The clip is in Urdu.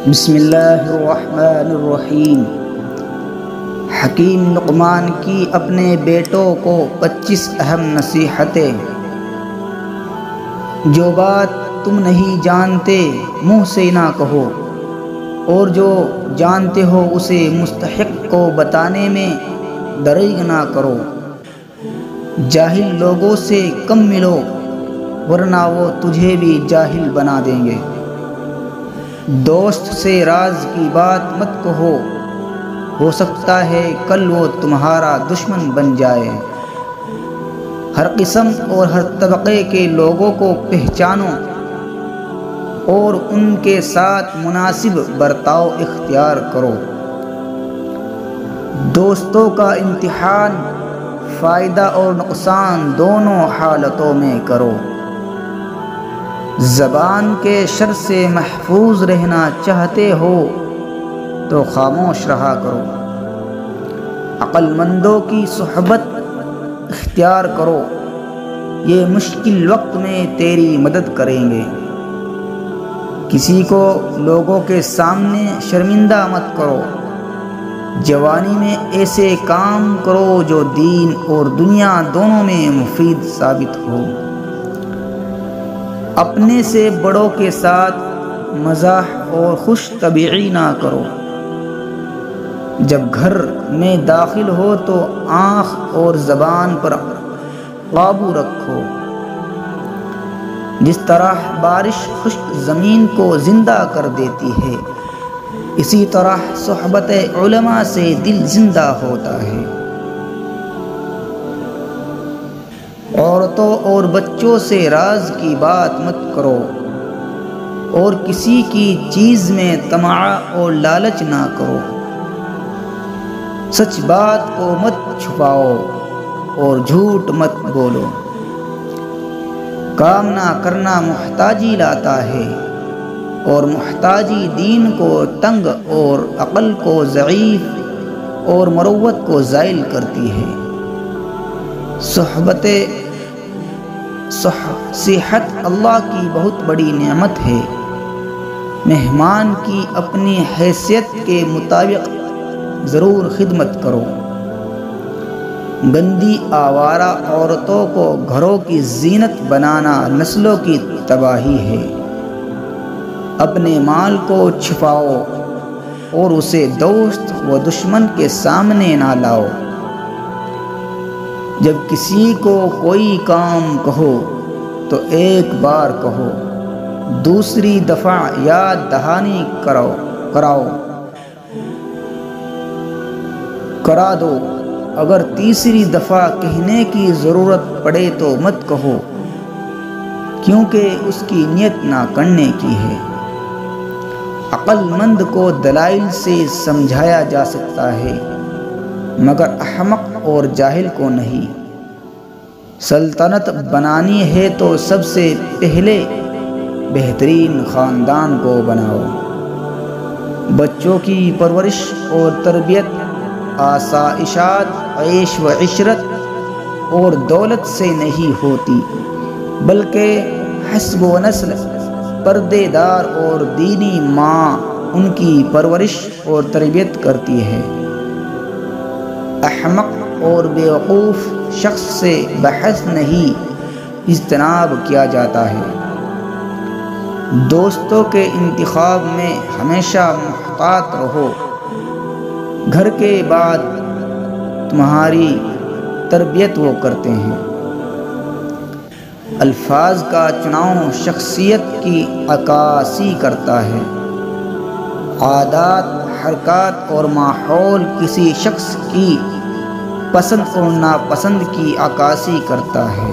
بسم اللہ الرحمن الرحیم۔ حکیم لقمان کی اپنے بیٹوں کو 25 اہم نصیحتیں۔ جو بات تم نہیں جانتے منہ سے نہ کہو، اور جو جانتے ہو اسے مستحق کو بتانے میں دریغ نہ کرو۔ جاہل لوگوں سے کم ملو، ورنہ وہ تجھے بھی جاہل بنا دیں گے۔ دوست سے راز کی بات مت کہو، ہو سکتا ہے کل وہ تمہارا دشمن بن جائے۔ ہر قسم اور ہر طبقے کے لوگوں کو پہچانو اور ان کے ساتھ مناسب برتاؤ اختیار کرو۔ دوستوں کا امتحان فائدہ اور نقصان دونوں حالتوں میں کرو۔ زبان کے شر سے محفوظ رہنا چاہتے ہو تو خاموش رہا کرو۔ عقل مندوں کی صحبت اختیار کرو، یہ مشکل وقت میں تیری مدد کریں گے۔ کسی کو لوگوں کے سامنے شرمندہ مت کرو۔ جوانی میں ایسے کام کرو جو دین اور دنیا دونوں میں مفید ثابت ہو۔ اپنے سے بڑوں کے ساتھ مزاح اور خوش طبعی نہ کرو۔ جب گھر میں داخل ہو تو آنکھ اور زبان پر قابو رکھو۔ جس طرح بارش خشک زمین کو زندہ کر دیتی ہے، اسی طرح صحبت علماء سے دل زندہ ہوتا ہے۔ عورتوں اور بچوں سے راز کی بات مت کرو، اور کسی کی چیز میں طمع اور لالچ نہ کرو۔ سچ بات کو مت چھپاؤ اور جھوٹ مت بولو۔ کام نہ کرنا محتاجی لاتا ہے، اور محتاجی دین کو تنگ اور عقل کو ضعیف اور مروت کو زائل کرتی ہے۔ صحت اللہ کی بہت بڑی نعمت ہے۔ مہمان کی اپنی حیثیت کے مطابق ضرور خدمت کرو۔ گندی آوارہ عورتوں کو گھروں کی زینت بنانا نسلوں کی تباہی ہے۔ اپنے مال کو چھپاؤ اور اسے دوست و دشمن کے سامنے نہ لاؤ۔ جب کسی کو کوئی کام کہو تو ایک بار کہو، دوسری دفعہ یاد دہانی کرا دو۔ اگر تیسری دفعہ کہنے کی ضرورت پڑے تو مت کہو، کیونکہ اس کی نیت نہ کرنے کی ہے۔ عقل مند کو دلائل سے سمجھایا جا سکتا ہے، مگر احمق اور جاہل کو نہیں۔ سلطنت بنانی ہے تو سب سے پہلے بہترین خاندان کو بناؤ۔ بچوں کی پرورش اور تربیت آسائشات، عیش و عشرت اور دولت سے نہیں ہوتی، بلکہ حسب و نسل، پردے دار اور دینی ماں ان کی پرورش اور تربیت کرتی ہے۔ احمق اور بیوقوف شخص سے بحث نہیں اجتناب کیا جاتا ہے۔ دوستوں کے انتخاب میں ہمیشہ محتاط رہو۔ گھر کے بعد تمہاری تربیت وہ کرتے ہیں۔ الفاظ کا چناؤ شخصیت کی عکاسی کرتا ہے۔ عادات، حرکات اور ماحول کسی شخص کی پسند اور ناپسند کی عکاسی کرتا ہے۔